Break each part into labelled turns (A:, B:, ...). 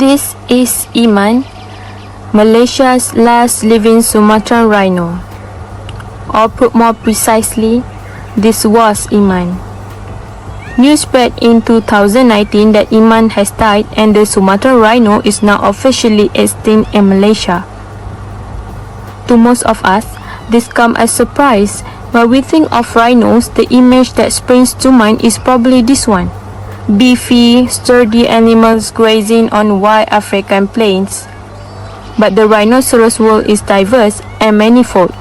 A: This is Iman, Malaysia's last living Sumatran rhino. Or put more precisely, this was Iman. News spread in 2019 that Iman has died and the Sumatran rhino is now officially extinct in Malaysia. To most of us, this comes as a surprise. When we think of rhinos, the image that springs to mind is probably this one. Beefy, sturdy animals grazing on wide African plains. But the rhinoceros world is diverse and manifold,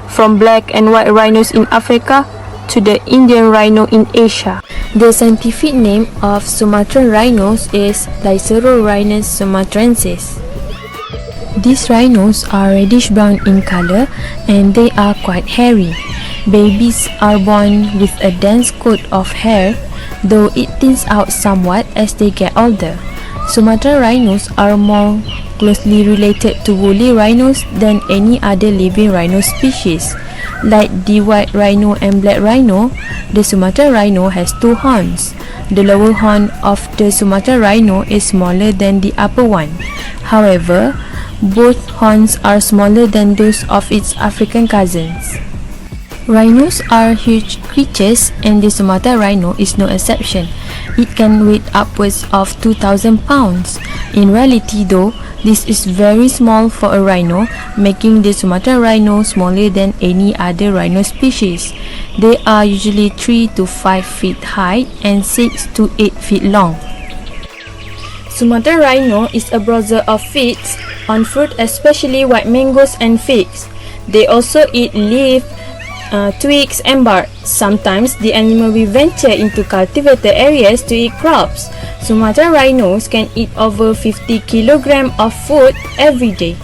A: from black and white rhinos in Africa to the Indian rhino in Asia. The scientific name of Sumatran rhinos is Dicerorhinus sumatrensis. These rhinos are reddish-brown in color and they are quite hairy. Babies are born with a dense coat of hair, though it thins out somewhat as they get older. Sumatran rhinos are more closely related to woolly rhinos than any other living rhino species. Like the white rhino and black rhino, the Sumatran rhino has two horns. The lower horn of the Sumatran rhino is smaller than the upper one. However, both horns are smaller than those of its African cousins. Rhinos are huge creatures and the Sumatran rhino is no exception. It can weigh upwards of 2,000 pounds. In reality though, this is very small for a rhino, making the Sumatran rhino smaller than any other rhino species. They are usually 3 to 5 feet high and 6 to 8 feet long. Sumatran rhino is a browser of feeds on fruit, especially white mangoes and figs. They also eat leaves, twigs and bark. Sometimes the animal will venture into cultivated areas to eat crops. Sumatran rhinos can eat over 50 kilograms of food every day.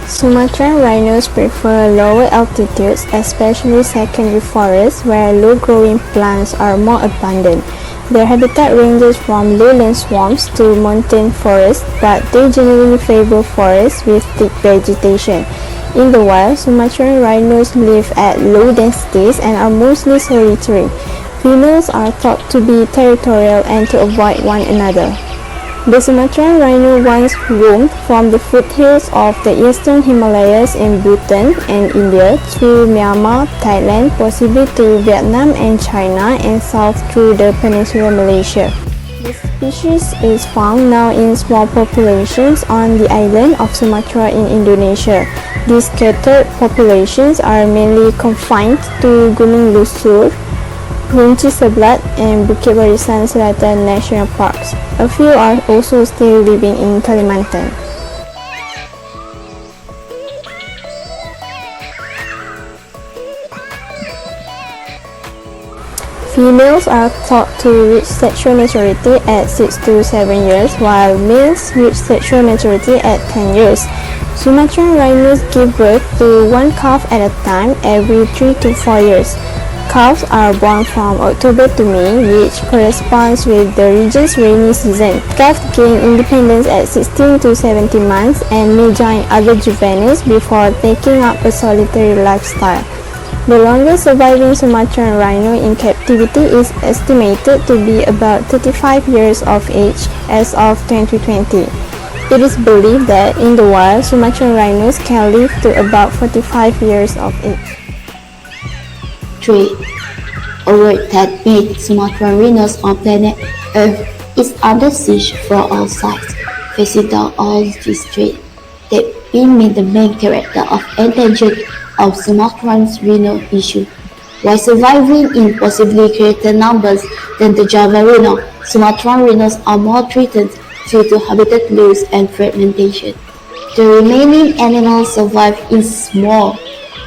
B: Sumatran rhinos prefer lower altitudes, especially secondary forests where low-growing plants are more abundant. Their habitat ranges from lowland swamps to mountain forests, but they generally favor forests with thick vegetation. In the wild, Sumatran rhinos live at low densities and are mostly solitary. Females are thought to be territorial and to avoid one another. The Sumatran rhino once roamed from the foothills of the eastern Himalayas in Bhutan and India through Myanmar, Thailand, possibly to Vietnam and China, and south through the peninsula Malaysia. This species is found now in small populations on the island of Sumatra in Indonesia. These scattered populations are mainly confined to Gunung Lusur, Kunci Seblat and Bukit Barisan Selatan National Parks. A few are also still living in Kalimantan. Females are thought to reach sexual maturity at 6 to 7 years, while males reach sexual maturity at 10 years. Sumatran rhinos give birth to one calf at a time every 3 to 4 years. Calves are born from October to May, which corresponds with the region's rainy season. Calves gain independence at 16 to 17 months and may join other juveniles before taking up a solitary lifestyle. The longest surviving Sumatran rhino in captivity is estimated to be about 35 years of age as of 2020. It is believed that in the wild, Sumatran rhinos can live to about 45 years of age.
C: Trade, a word that made Sumatran rhinos on planet Earth, is under siege from all sides. Facing down all this trade, they've been made the main character of endangered of Sumatran's rhino issue. While surviving in possibly greater numbers than the Java rhino, Sumatran rhinos are more threatened due to habitat loss and fragmentation. The remaining animals survive in small,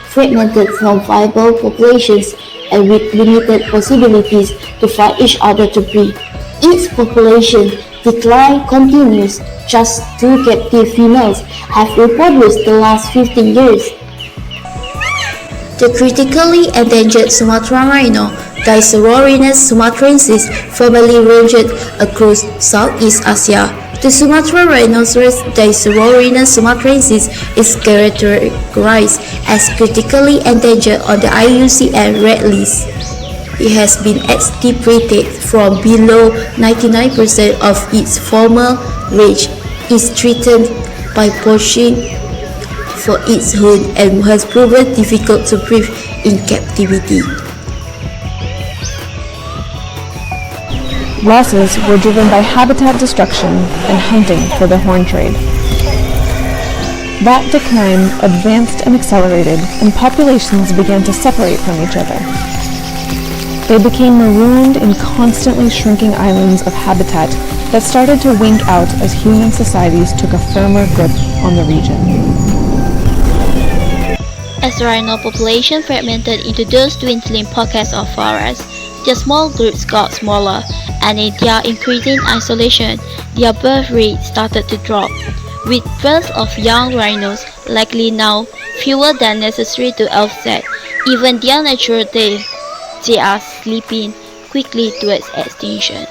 C: fragmented, non-viable populations and with limited possibilities to find each other to breed. Its population decline continues. Just 2 captive females have reproduced the last 15 years. The critically endangered Sumatran rhino, Dicerorhinus sumatrensis, formerly ranged across Southeast Asia. The Sumatran rhinoceros Dicerorhinus sumatrensis is characterized as critically endangered on the IUCN Red List. It has been extirpated from below 99% of its former range is threatened by poaching for its hood and has proven difficult to breed in captivity.
D: Losses were driven by habitat destruction and hunting for the horn trade. That decline advanced and accelerated, and populations began to separate from each other. They became marooned in constantly shrinking islands of habitat that started to wink out as human societies took a firmer grip on the region.
E: As the rhino population fragmented into those dwindling pockets of forest, their small groups got smaller, and in their increasing isolation, their birth rate started to drop, with births of young rhinos likely now fewer than necessary to offset even their natural death. They are slipping quickly towards extinction.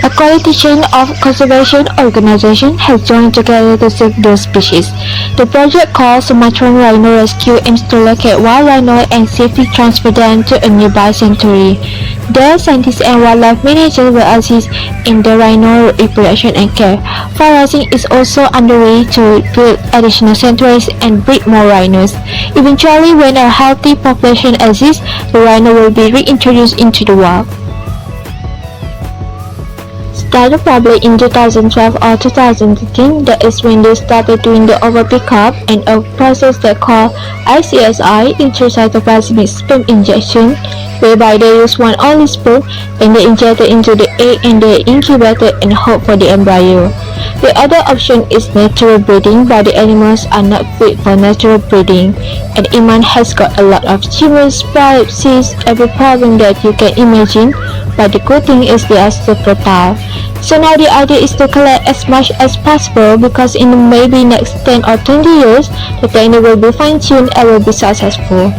A: A quality chain of conservation organizations has joined together to save those species. The project called Sumatran Rhino Rescue aims to locate wild rhino and safely transfer them to a nearby sanctuary. There, scientists and wildlife managers will assist in the rhino reproduction and care. Fundraising is also underway to build additional sanctuaries and breed more rhinos. Eventually, when a healthy population exists, the rhino will be reintroduced into the wild. Started probably in 2012 or 2013, that is when they started doing the over pickup and a process they call ICSI, Intracytoplasmic sperm injection, whereby they use one only sperm and they inject it into the egg and they incubate it and hope for the embryo. The other option is natural breeding, but the animals are not fit for natural breeding, and Iman has got a lot of tumors, biopsies, every problem that you can imagine, but the good thing is they are still fertile. So now the idea is to collect as much as possible, because in maybe next 10 or 20 years, the technique will be fine-tuned and will be successful.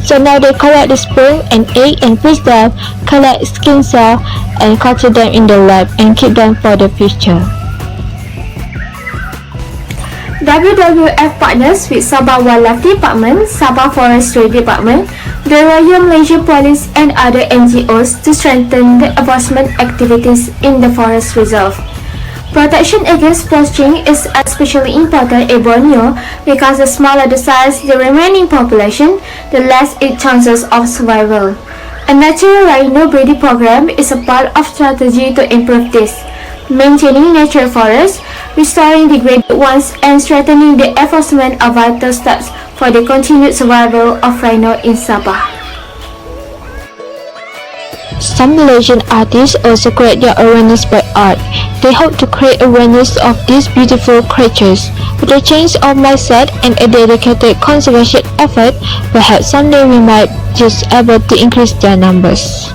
A: So now they collect the sperm and egg and freeze them, collect skin cell and culture them in the lab and keep them for the future. WWF partners with Sabah Wildlife Department, Sabah Forestry Department, the Royal Malaysia Police and other NGOs to strengthen the enforcement activities in the forest reserve. Protection against poaching is especially important in Borneo because the smaller the size the remaining population, the less its chances of survival. A natural rhino breeding program is a part of strategy to improve this, maintaining natural forests, restoring degraded ones, and strengthening the enforcement are vital steps for the continued survival of rhino in Sabah. Some Malaysian artists also create their awareness by art. They hope to create awareness of these beautiful creatures. With a change of mindset and a dedicated conservation effort, perhaps someday we might just able to increase their numbers.